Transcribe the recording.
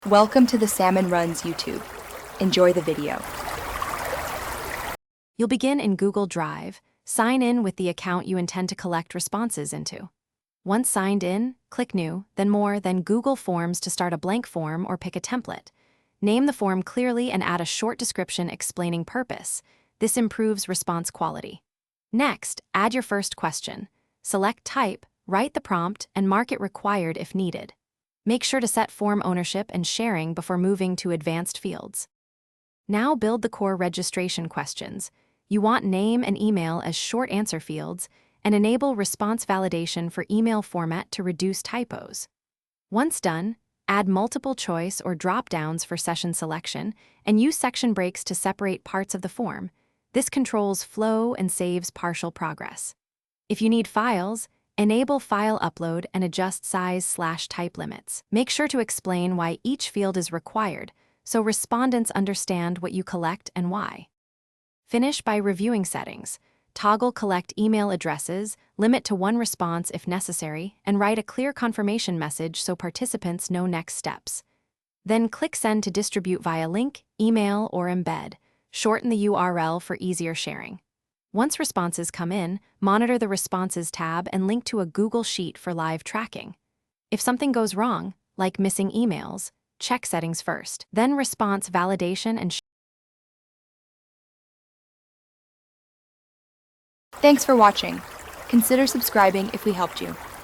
Welcome to the Salmon Runs YouTube. Enjoy the video. You'll begin in Google Drive. Sign in with the account you intend to collect responses into. Once signed in, click New, then More, then Google Forms to start a blank form or pick a template. Name the form clearly and add a short description explaining purpose. This improves response quality. Next, add your first question. Select Type, write the prompt, and mark it required if needed. Make sure to set form ownership and sharing before moving to advanced fields. Now build the core registration questions. You want name and email as short answer fields, and enable response validation for email format to reduce typos. Once done, add multiple choice or drop-downs for session selection, and use section breaks to separate parts of the form. This controls flow and saves partial progress. If you need files, enable file upload and adjust size/type limits. Make sure to explain why each field is required, so respondents understand what you collect and why. Finish by reviewing settings. Toggle collect email addresses, limit to one response if necessary, and write a clear confirmation message so participants know next steps. Then click Send to distribute via link, email, or embed. Shorten the URL for easier sharing. Once responses come in, monitor the Responses tab and link to a Google Sheet for live tracking. If something goes wrong, like missing emails, check settings first, then response validation and Thanks for watching. Consider subscribing if we helped you.